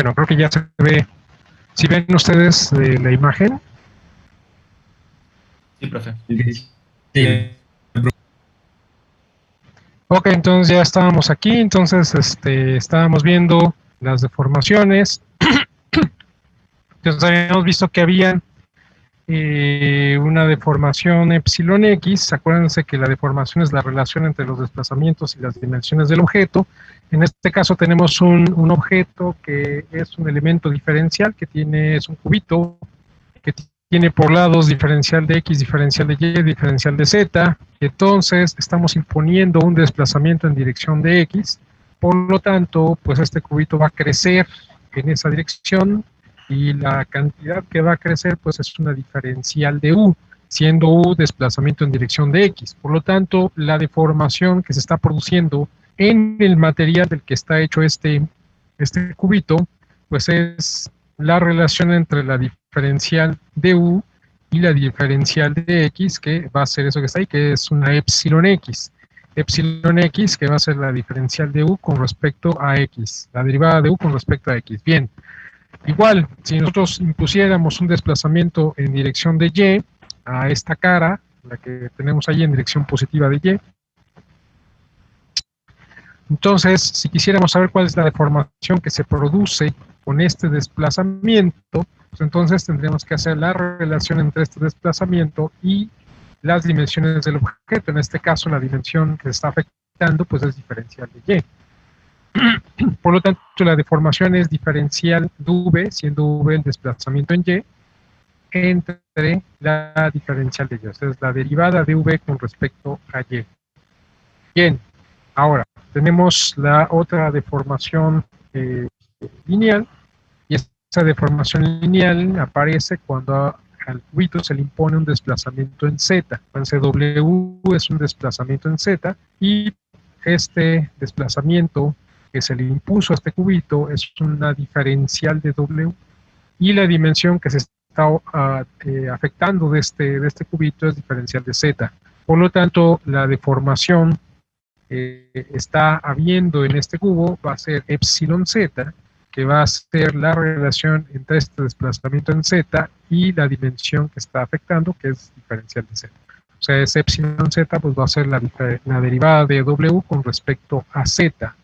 Bueno, creo que ya se ve. Si ven ustedes la imagen. Sí, profe. Sí. Ok, entonces ya estábamos aquí, entonces estábamos viendo las deformaciones. Entonces habíamos visto que había una deformación epsilon x. Acuérdense que la deformación es la relación entre los desplazamientos y las dimensiones del objeto. En este caso tenemos un objeto que es un elemento diferencial, es un cubito, que tiene por lados diferencial de x, diferencial de y, diferencial de z. Entonces estamos imponiendo un desplazamiento en dirección de x. Por lo tanto, pues este cubito va a crecer en esa dirección, y la cantidad que va a crecer pues es una diferencial de u, siendo u desplazamiento en dirección de x. Por lo tanto, la deformación que se está produciendo en el material del que está hecho este cubito, pues es la relación entre la diferencial de u y la diferencial de x, que va a ser eso que está ahí, que es una epsilon x. Epsilon x, que va a ser la diferencial de u con respecto a x, la derivada de u con respecto a x. Bien, igual, si nosotros impusiéramos un desplazamiento en dirección de y a esta cara, la que tenemos ahí en dirección positiva de y, entonces, si quisiéramos saber cuál es la deformación que se produce con este desplazamiento, pues entonces tendríamos que hacer la relación entre este desplazamiento y las dimensiones del objeto. En este caso, la dimensión que se está afectando pues es diferencial de y. Por lo tanto, la deformación es diferencial de v, siendo v el desplazamiento en y, entre la diferencial de y. O sea, es la derivada de v con respecto a y. Bien, ahora tenemos la otra deformación lineal, y esa deformación lineal aparece cuando al cubito se le impone un desplazamiento en z. Entonces W es un desplazamiento en z, y este desplazamiento que se le impuso a este cubito es una diferencial de W, y la dimensión que se está afectando de este cubito es diferencial de z. Por lo tanto, la deformación está habiendo en este cubo va a ser epsilon z, que va a ser la relación entre este desplazamiento en z y la dimensión que está afectando, que es diferencial de z. O sea, ese epsilon z pues va a ser la derivada de w con respecto a z.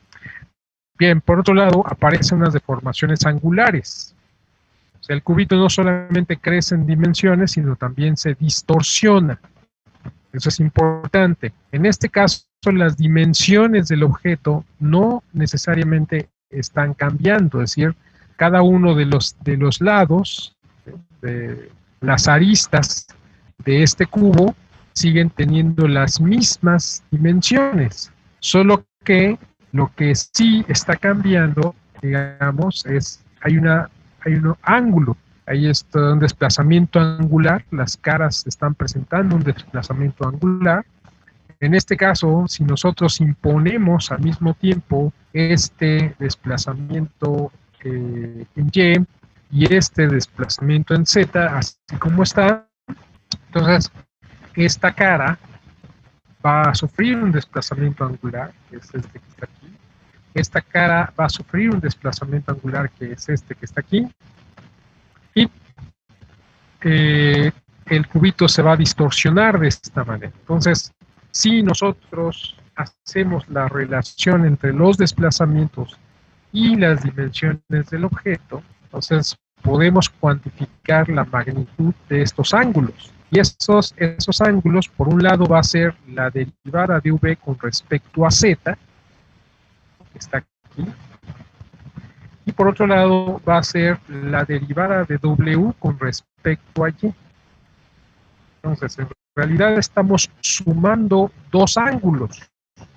Bien, por otro lado, aparecen unas deformaciones angulares. O sea, el cubito no solamente crece en dimensiones, sino también se distorsiona. Eso es importante. En este caso, las dimensiones del objeto no necesariamente están cambiando, es decir, cada uno de los lados, de las aristas de este cubo, siguen teniendo las mismas dimensiones, solo que lo que sí está cambiando, digamos, hay un ángulo. Ahí está un desplazamiento angular, las caras están presentando un desplazamiento angular. En este caso, si nosotros imponemos al mismo tiempo este desplazamiento en y este desplazamiento en z, así como está, entonces esta cara va a sufrir un desplazamiento angular, que es este que está aquí. Esta cara va a sufrir un desplazamiento angular, que es este que está aquí. Y el cubito se va a distorsionar de esta manera. Entonces, si nosotros hacemos la relación entre los desplazamientos y las dimensiones del objeto, entonces podemos cuantificar la magnitud de estos ángulos. Y esos ángulos, por un lado, va a ser la derivada de v con respecto a z, que está aquí, y por otro lado va a ser la derivada de w con respecto a y. Entonces, en realidad estamos sumando dos ángulos.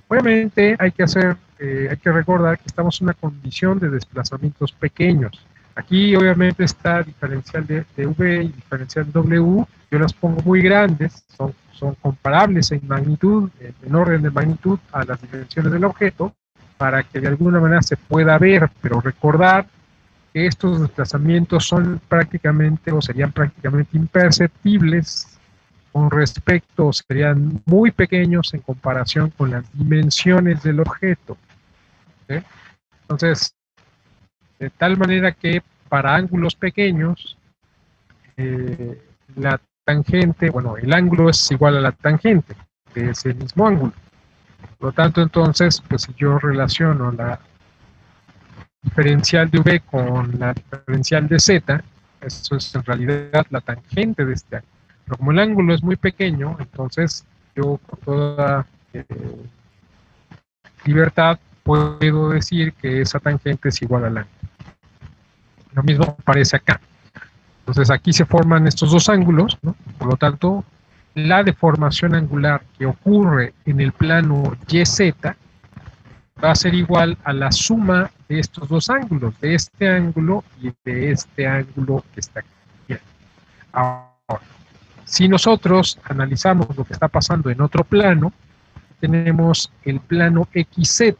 Obviamente hay que recordar que estamos en una condición de desplazamientos pequeños. Aquí obviamente está diferencial de v y diferencial de w. Yo las pongo muy grandes, son comparables en magnitud, en orden de magnitud a las dimensiones del objeto, para que de alguna manera se pueda ver, pero recordar que estos desplazamientos son prácticamente o serían prácticamente imperceptibles con respecto, serían muy pequeños en comparación con las dimensiones del objeto. ¿Sí? Entonces, de tal manera que para ángulos pequeños, la tangente, bueno, el ángulo es igual a la tangente de ese mismo ángulo. Por lo tanto, entonces, pues si yo relaciono la diferencial de V con la diferencial de Z, eso es en realidad la tangente de este ángulo. Pero como el ángulo es muy pequeño, entonces yo con toda libertad puedo decir que esa tangente es igual al ángulo. Lo mismo aparece acá. Entonces aquí se forman estos dos ángulos, ¿no? Por lo tanto, la deformación angular que ocurre en el plano YZ va a ser igual a la suma de estos dos ángulos, de este ángulo y de este ángulo que está aquí. Bien. Ahora, si nosotros analizamos lo que está pasando en otro plano, tenemos el plano XZ.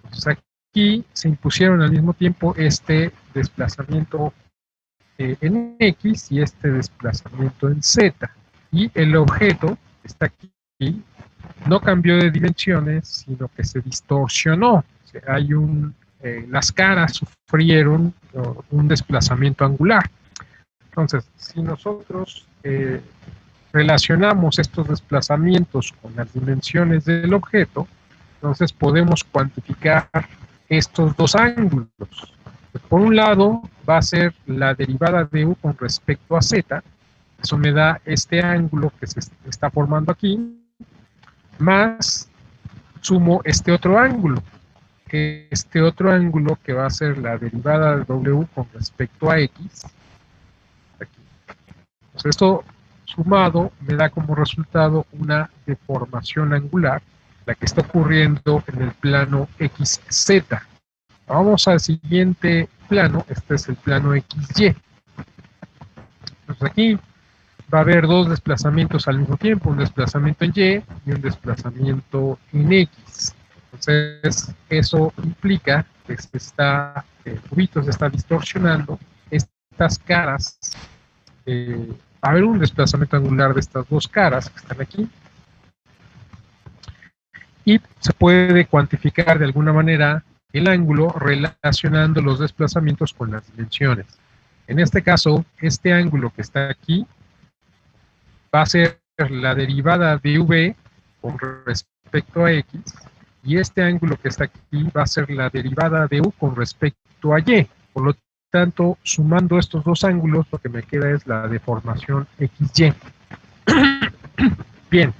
Entonces aquí se impusieron al mismo tiempo este desplazamiento en X y este desplazamiento en Z. Y el objeto está aquí, no cambió de dimensiones, sino que se distorsionó. O sea, hay las caras sufrieron un desplazamiento angular. Entonces, si nosotros relacionamos estos desplazamientos con las dimensiones del objeto, entonces podemos cuantificar estos dos ángulos. Por un lado, va a ser la derivada de U con respecto a Z, eso me da este ángulo que se está formando aquí, más sumo este otro ángulo que va a ser la derivada de W con respecto a X. Aquí. Entonces esto sumado me da como resultado una deformación angular, la que está ocurriendo en el plano XZ. Vamos al siguiente plano, este es el plano XY. Entonces aquí va a haber dos desplazamientos al mismo tiempo, un desplazamiento en Y y un desplazamiento en X. Entonces, eso implica que el cubito se está distorsionando, estas caras, va a haber un desplazamiento angular de estas dos caras que están aquí, y se puede cuantificar de alguna manera el ángulo relacionando los desplazamientos con las dimensiones. En este caso, este ángulo que está aquí va a ser la derivada de V con respecto a X, y este ángulo que está aquí va a ser la derivada de U con respecto a Y. Por lo tanto, sumando estos dos ángulos, lo que me queda es la deformación XY. Bien,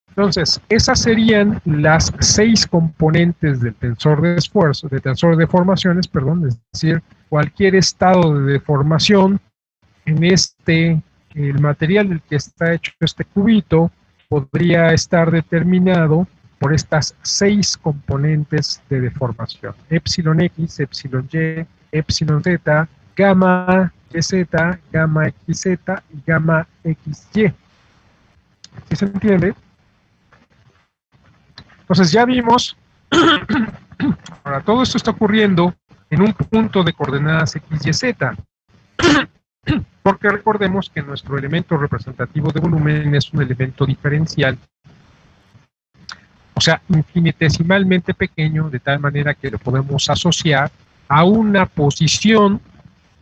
entonces, esas serían las 6 componentes del tensor de esfuerzo, del tensor de deformaciones, perdón, es decir, cualquier estado de deformación en el material del que está hecho este cubito podría estar determinado por estas 6 componentes de deformación: epsilon X, epsilon Y, epsilon Z, gamma YZ, gamma XZ y gamma XY. ¿Sí se entiende? Entonces ya vimos, ahora todo esto está ocurriendo en un punto de coordenadas X, Y, Z. Porque recordemos que nuestro elemento representativo de volumen es un elemento diferencial, o sea, infinitesimalmente pequeño, de tal manera que lo podemos asociar a una posición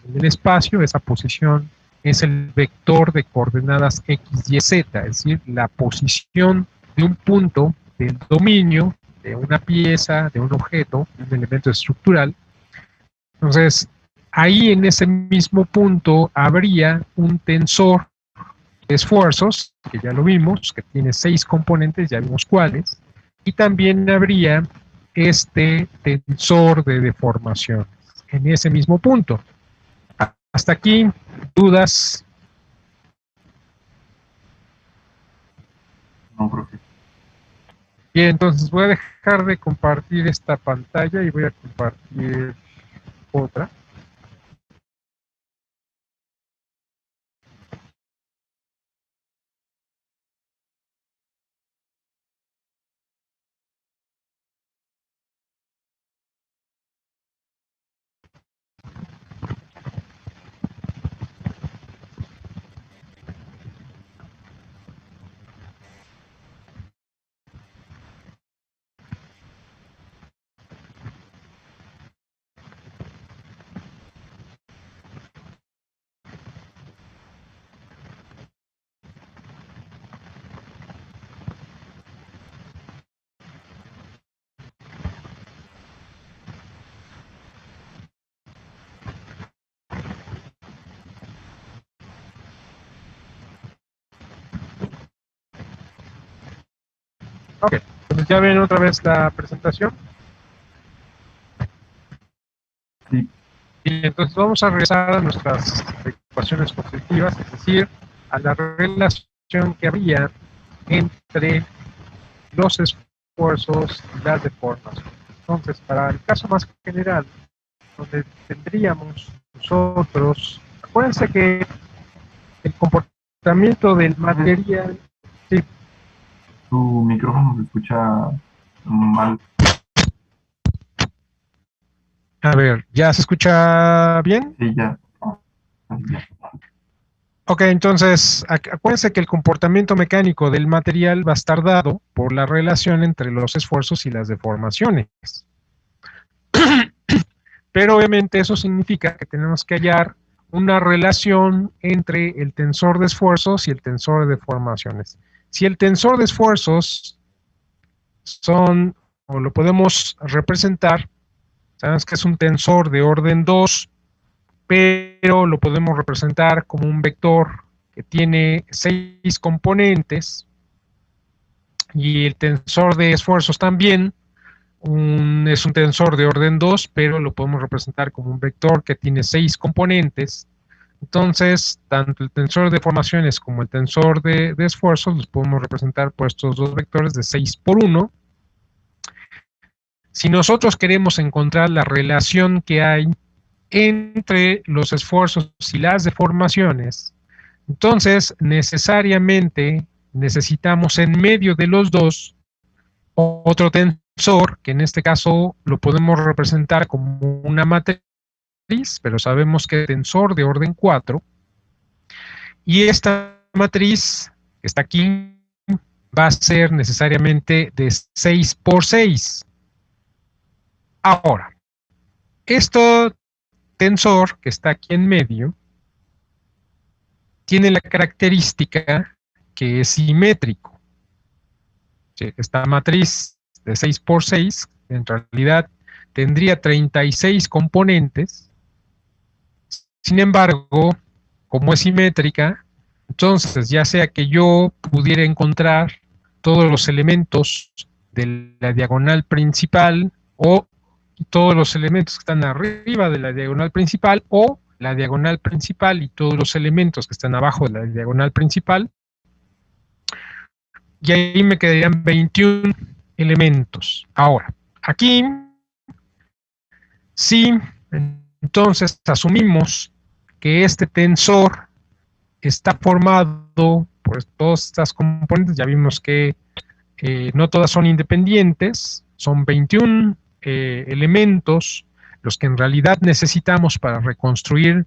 en el espacio. Esa posición es el vector de coordenadas X, Y, Z, es decir, la posición de un punto del dominio de una pieza, de un objeto, de un elemento estructural. Entonces, ahí en ese mismo punto habría un tensor de esfuerzos, que ya lo vimos, que tiene 6 componentes, ya vimos cuáles, y también habría este tensor de deformaciones en ese mismo punto. Hasta aquí, dudas. No, profe. Bien, entonces voy a dejar de compartir esta pantalla y voy a compartir otra. Ok, entonces ya ven otra vez la presentación. Sí. Y entonces vamos a regresar a nuestras ecuaciones positivas, es decir, a la relación que había entre los esfuerzos y las deformaciones. Entonces, para el caso más general, donde tendríamos nosotros, acuérdense que el comportamiento del material, sí. Tu micrófono se escucha mal. A ver, ¿ya se escucha bien? Sí, ya. Ok, entonces, acuérdense que el comportamiento mecánico del material va a estar dado por la relación entre los esfuerzos y las deformaciones. Pero obviamente eso significa que tenemos que hallar una relación entre el tensor de esfuerzos y el tensor de deformaciones. Si el tensor de esfuerzos son, o lo podemos representar, sabemos que es un tensor de orden 2, pero lo podemos representar como un vector que tiene 6 componentes, y el tensor de esfuerzos también es un tensor de orden 2, pero lo podemos representar como un vector que tiene 6 componentes. Entonces, tanto el tensor de deformaciones como el tensor de esfuerzos los podemos representar por estos dos vectores de 6 por 1. Si nosotros queremos encontrar la relación que hay entre los esfuerzos y las deformaciones, entonces necesariamente necesitamos en medio de los dos otro tensor, que en este caso lo podemos representar como una matriz, pero sabemos que es tensor de orden 4, y esta matriz que está aquí va a ser necesariamente de 6 por 6. Ahora, este tensor que está aquí en medio tiene la característica que es simétrico. Esta matriz de 6 por 6 en realidad tendría 36 componentes. Sin embargo, como es simétrica, entonces ya sea que yo pudiera encontrar todos los elementos de la diagonal principal, o todos los elementos que están arriba de la diagonal principal, o la diagonal principal y todos los elementos que están abajo de la diagonal principal, y ahí me quedarían 21 elementos. Ahora, aquí, sí, entonces asumimos que este tensor está formado por todas estas componentes. Ya vimos que no todas son independientes, son 21 elementos los que en realidad necesitamos para reconstruir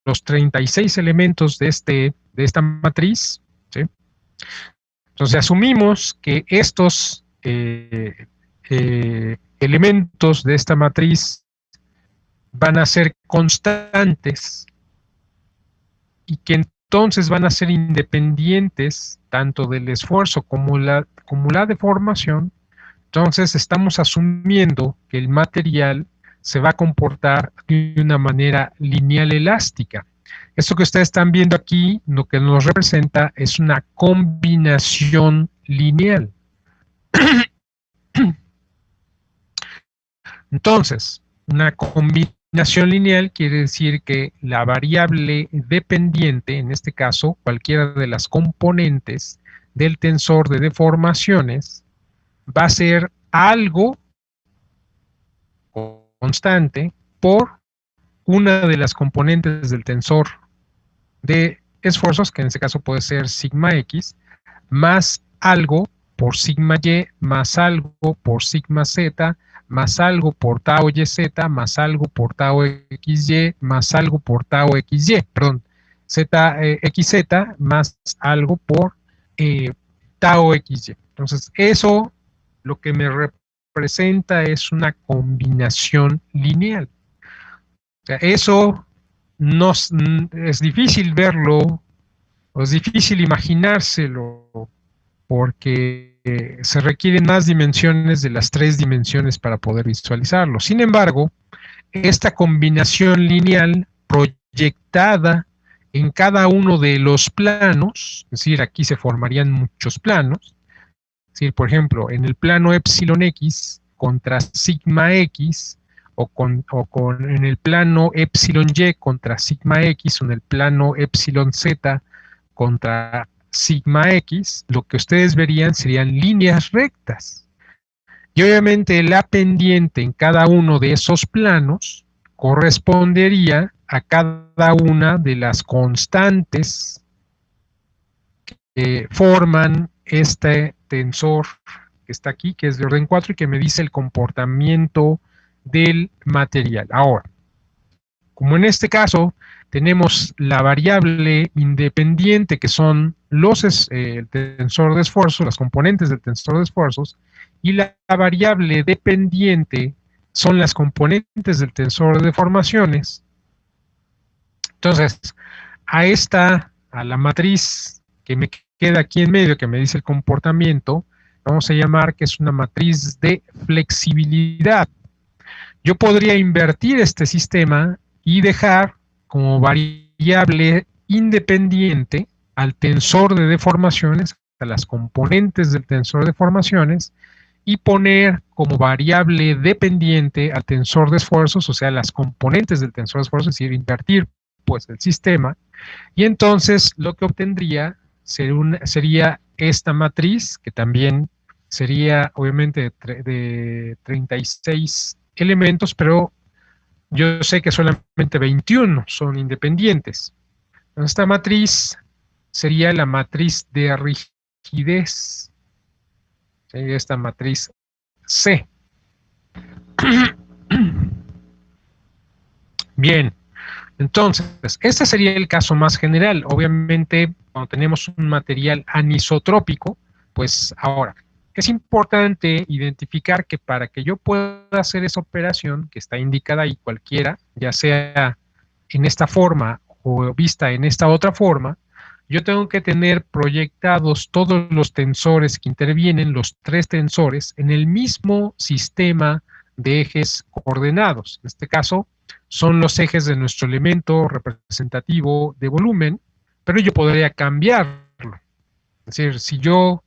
los 36 elementos de esta matriz, ¿sí? Entonces asumimos que estos elementos de esta matriz van a ser constantes y que entonces van a ser independientes tanto del esfuerzo como la deformación. Entonces estamos asumiendo que el material se va a comportar de una manera lineal elástica. Esto que ustedes están viendo aquí, lo que nos representa es una combinación lineal. Entonces, una combinación lineal quiere decir que la variable dependiente, en este caso, cualquiera de las componentes del tensor de deformaciones, va a ser algo constante por una de las componentes del tensor de esfuerzos, que en este caso puede ser sigma x, más algo por sigma y, más algo por sigma z, más algo por tau yz, más algo por tau xy, más algo por tau xy, perdón, xz, más algo por tau xy. Entonces, eso lo que me representa es una combinación lineal. O sea, eso no es difícil verlo, o es difícil imaginárselo, porque se requieren más dimensiones de las 3 dimensiones para poder visualizarlo. Sin embargo, esta combinación lineal proyectada en cada uno de los planos, es decir, aquí se formarían muchos planos, Es decir, por ejemplo, en el plano epsilon x contra sigma x, en el plano epsilon y contra sigma x, o en el plano epsilon z contra sigma x, lo que ustedes verían serían líneas rectas. Y obviamente la pendiente en cada uno de esos planos correspondería a cada una de las constantes que forman este tensor que está aquí, que es de orden 4 y que me dice el comportamiento del material. Ahora, como en este caso tenemos la variable independiente que son el tensor de esfuerzos, las componentes del tensor de esfuerzos, y la variable dependiente son las componentes del tensor de deformaciones. Entonces, a la matriz que me queda aquí en medio, que me dice el comportamiento, vamos a llamar que es una matriz de flexibilidad. Yo podría invertir este sistema y dejar como variable independiente al tensor de deformaciones, a las componentes del tensor de deformaciones, y poner como variable dependiente al tensor de esfuerzos, o sea, las componentes del tensor de esfuerzos, es decir, invertir pues el sistema, y entonces lo que obtendría sería esta matriz, que también sería obviamente de 36 elementos, pero yo sé que solamente 21 son independientes. Esta matriz sería la matriz de rigidez, sería esta matriz C. Bien, entonces, este sería el caso más general. Obviamente, cuando tenemos un material anisotrópico, pues ahora, es importante identificar que para que yo pueda hacer esa operación, que está indicada ahí cualquiera, ya sea en esta forma o vista en esta otra forma, yo tengo que tener proyectados todos los tensores que intervienen, los 3 tensores, en el mismo sistema de ejes coordenados. En este caso, son los ejes de nuestro elemento representativo de volumen, pero yo podría cambiarlo. Es decir, si yo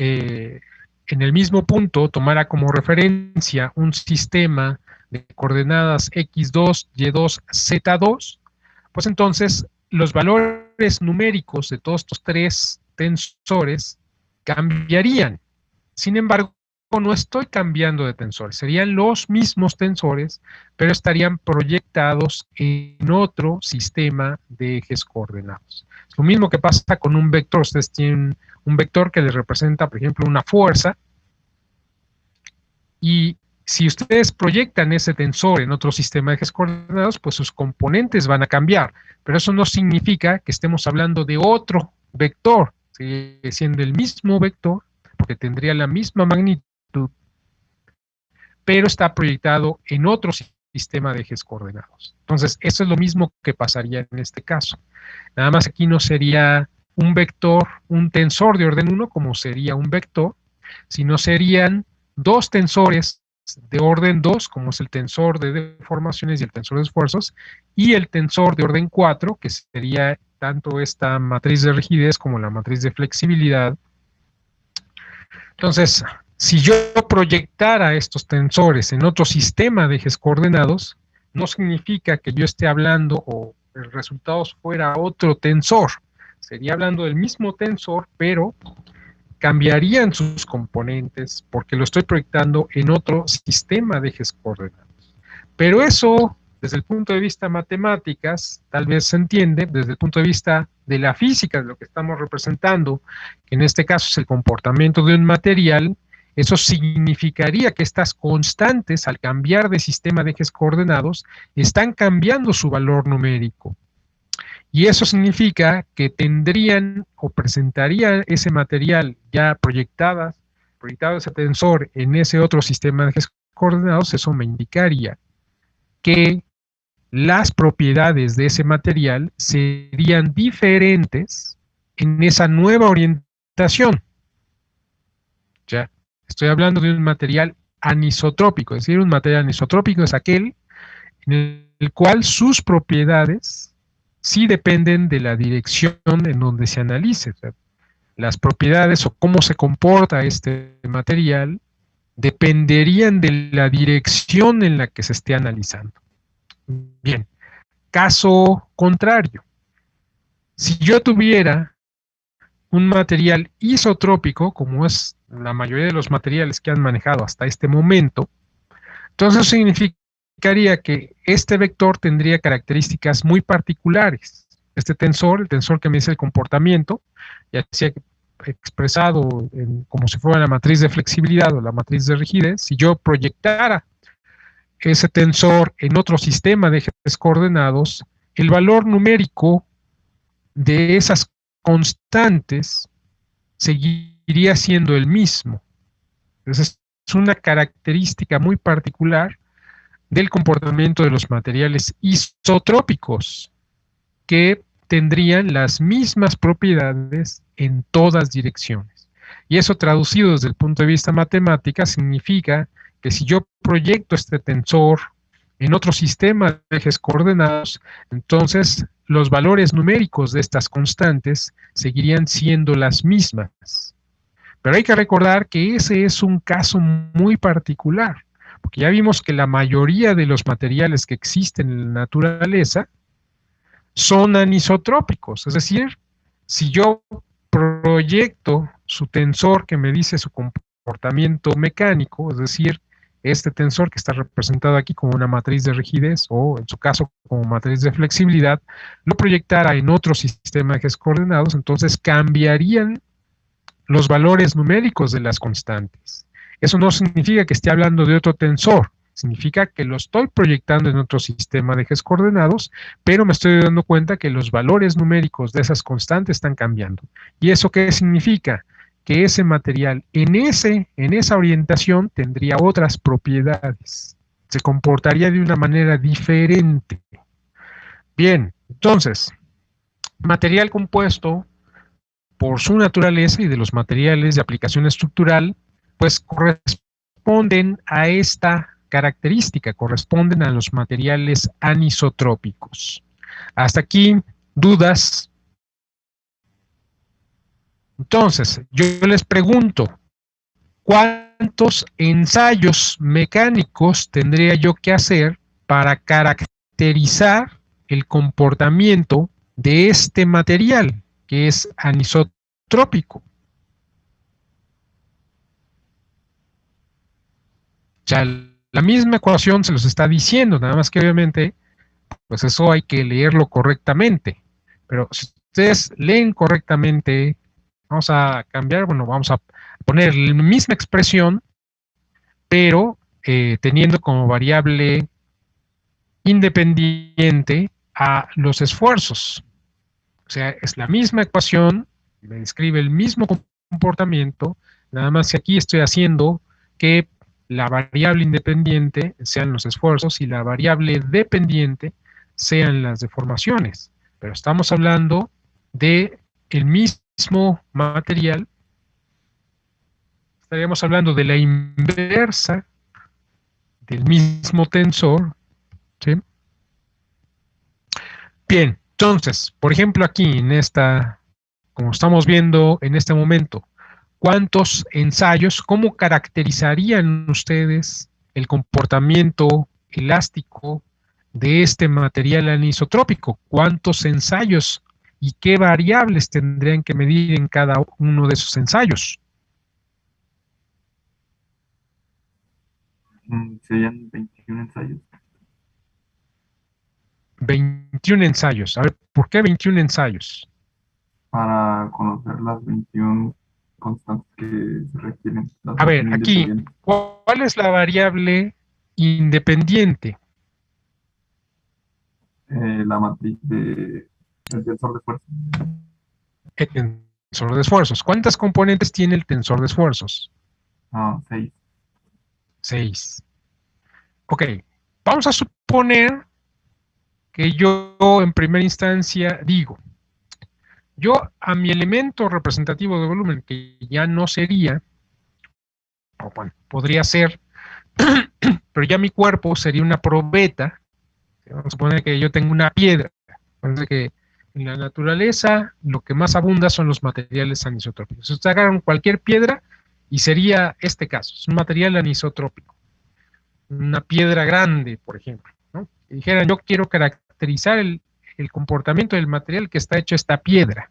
en el mismo punto tomara como referencia un sistema de coordenadas x2, y2, z2, pues entonces los valores numéricos de todos estos 3 tensores cambiarían. Sin embargo, no estoy cambiando de tensores, serían los mismos tensores, pero estarían proyectados en otro sistema de ejes coordenados. Es lo mismo que pasa con un vector. Ustedes tienen un vector que les representa, por ejemplo, una fuerza, y si ustedes proyectan ese tensor en otro sistema de ejes coordenados, pues sus componentes van a cambiar, pero eso no significa que estemos hablando de otro vector, sigue siendo el mismo vector, porque tendría la misma magnitud, pero está proyectado en otro sistema de ejes coordenados. Entonces, eso es lo mismo que pasaría en este caso. Nada más aquí no sería un vector, un tensor de orden 1, como sería un vector, sino serían 2 tensores de orden 2, como es el tensor de deformaciones y el tensor de esfuerzos, y el tensor de orden 4, que sería tanto esta matriz de rigidez como la matriz de flexibilidad. Entonces, si yo proyectara estos tensores en otro sistema de ejes coordenados, no significa que yo esté hablando o el resultado fuera otro tensor. Sería hablando del mismo tensor, pero cambiarían sus componentes porque lo estoy proyectando en otro sistema de ejes coordenados. Pero eso, desde el punto de vista matemáticas, tal vez se entiende, desde el punto de vista de la física, de lo que estamos representando, que en este caso es el comportamiento de un material, eso significaría que estas constantes, al cambiar de sistema de ejes coordenados, están cambiando su valor numérico. Y eso significa que tendrían o presentarían ese material ya proyectado ese tensor en ese otro sistema de ejes coordenados. Eso me indicaría que las propiedades de ese material serían diferentes en esa nueva orientación. Ya, estoy hablando de un material anisotrópico, es decir, un material anisotrópico es aquel en el cual sus propiedades sí dependen de la dirección en donde se analice. O sea, las propiedades o cómo se comporta este material dependerían de la dirección en la que se esté analizando. Bien, caso contrario, si yo tuviera un material isotrópico, como es la mayoría de los materiales que han manejado hasta este momento, entonces eso significaría que este vector tendría características muy particulares. Este tensor, el tensor que me dice el comportamiento, ya sea expresado como si fuera la matriz de flexibilidad o la matriz de rigidez, si yo proyectara ese tensor en otro sistema de ejes coordenados, el valor numérico de esas constantes seguiría siendo el mismo. Entonces, es una característica muy particular del comportamiento de los materiales isotrópicos, que tendrían las mismas propiedades en todas direcciones. Y eso, traducido desde el punto de vista matemático, significa que si yo proyecto este tensor en otro sistema de ejes coordenados, entonces los valores numéricos de estas constantes seguirían siendo las mismas. Pero hay que recordar que ese es un caso muy particular, porque ya vimos que la mayoría de los materiales que existen en la naturaleza son anisotrópicos, es decir, si yo proyecto su tensor que me dice su comportamiento mecánico, es decir, este tensor que está representado aquí como una matriz de rigidez o en su caso como matriz de flexibilidad, lo proyectara en otro sistema de ejes coordenados, entonces cambiarían los valores numéricos de las constantes. Eso no significa que esté hablando de otro tensor, significa que lo estoy proyectando en otro sistema de ejes coordenados, pero me estoy dando cuenta que los valores numéricos de esas constantes están cambiando. ¿Y eso qué significa? Que ese material en esa orientación tendría otras propiedades, se comportaría de una manera diferente. Bien, entonces, material compuesto, por su naturaleza y de los materiales de aplicación estructural, pues corresponden a esta característica, corresponden a los materiales anisotrópicos. Hasta aquí, ¿dudas? Entonces, yo les pregunto, ¿cuántos ensayos mecánicos tendría yo que hacer para caracterizar el comportamiento de este material, que es anisotrópico? O sea, la misma ecuación se los está diciendo, nada más que obviamente, pues eso hay que leerlo correctamente. Pero si ustedes leen correctamente, vamos a cambiar, bueno, vamos a poner la misma expresión, pero teniendo como variable independiente a los esfuerzos. O sea, es la misma ecuación, me describe el mismo comportamiento, nada más que aquí estoy haciendo que la variable independiente sean los esfuerzos y la variable dependiente sean las deformaciones. Pero estamos hablando de el mismo material, estaríamos hablando de la inversa del mismo tensor, ¿sí? Bien, entonces, por ejemplo, aquí en esta, como estamos viendo en este momento, ¿cuántos ensayos, cómo caracterizarían ustedes el comportamiento elástico de este material anisotrópico? ¿Cuántos ensayos y qué variables tendrían que medir en cada uno de esos ensayos? Serían 21 ensayos. 21 ensayos. A ver, ¿por qué 21 ensayos? Para conocer las 21 constantes que se requieren. A ver, aquí, ¿cuál es la variable independiente? La matriz del tensor de fuerza. El tensor de esfuerzos. ¿Cuántas componentes tiene el tensor de esfuerzos? 6. 6. Ok, vamos a suponer que yo en primera instancia digo, yo a mi elemento representativo de volumen, que ya no sería, o bueno, podría ser, pero ya mi cuerpo sería una probeta. Vamos a suponer que yo tengo una piedra, parece que En la naturaleza, lo que más abunda son los materiales anisotrópicos. Si ustedes agarran cualquier piedra, y sería este caso, es un material anisotrópico. Una piedra grande, por ejemplo, ¿no? Y dijeran, yo quiero caracterizar el comportamiento del material que está hecho esta piedra.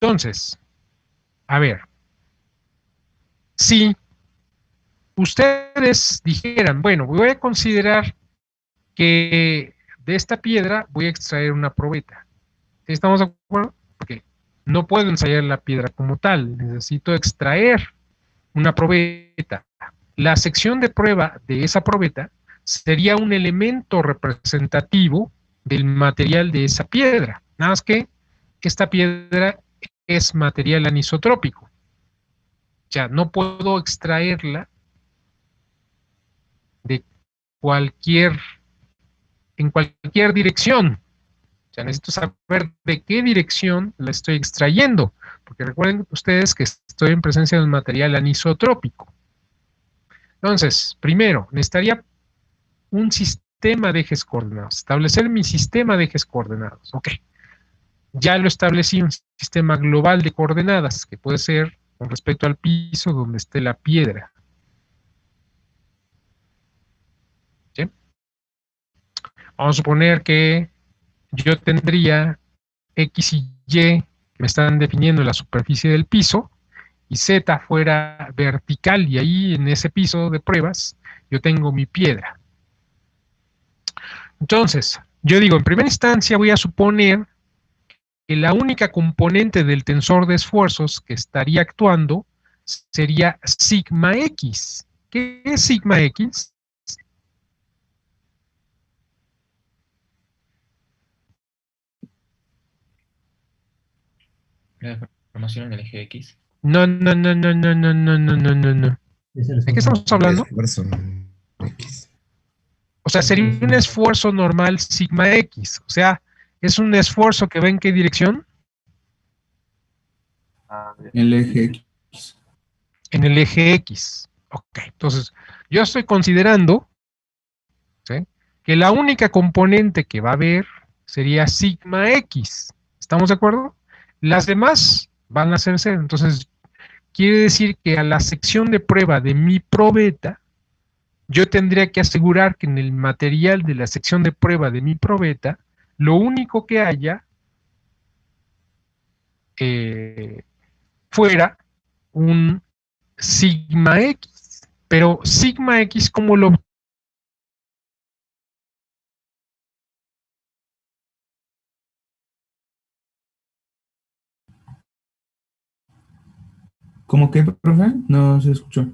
Entonces, a ver, si ustedes dijeran, bueno, voy a considerar que de esta piedra voy a extraer una probeta. ¿Estamos de acuerdo? Porque no puedo ensayar la piedra como tal, necesito extraer una probeta. La sección de prueba de esa probeta sería un elemento representativo del material de esa piedra. Nada más que esta piedra es material anisotrópico. O sea, no puedo extraerla de cualquier, en cualquier dirección. O sea, necesito saber de qué dirección la estoy extrayendo, porque recuerden ustedes que estoy en presencia de un material anisotrópico. Entonces, primero, necesitaría un sistema de ejes coordenados, establecer mi sistema de ejes coordenados. Ok, ya lo establecí, un sistema global de coordenadas, que puede ser con respecto al piso donde esté la piedra. ¿Sí? Vamos a suponer que yo tendría X y Y que me están definiendo la superficie del piso, y Z fuera vertical, y ahí en ese piso de pruebas yo tengo mi piedra. Entonces, yo digo, en primera instancia voy a suponer que la única componente del tensor de esfuerzos que estaría actuando sería sigma X. ¿Qué es sigma X? La deformación en el eje X. No, no, no, no, no, no, no, no, no, no, no. ¿De qué estamos hablando? Esfuerzo X. O sea, sería un esfuerzo normal sigma X. O sea, es un esfuerzo que va en qué dirección? A ver, El eje X. En el eje X. Ok, entonces yo estoy considerando, ¿sí?, que la única componente que va a haber sería sigma X. ¿Estamos de acuerdo? Las demás van a ser cero. Entonces, quiere decir que a la sección de prueba de mi probeta, yo tendría que asegurar que en el material de la sección de prueba de mi probeta, lo único que haya fuera un sigma X. Pero sigma X, ¿cómo lo? ¿Cómo que, profe? No se escuchó.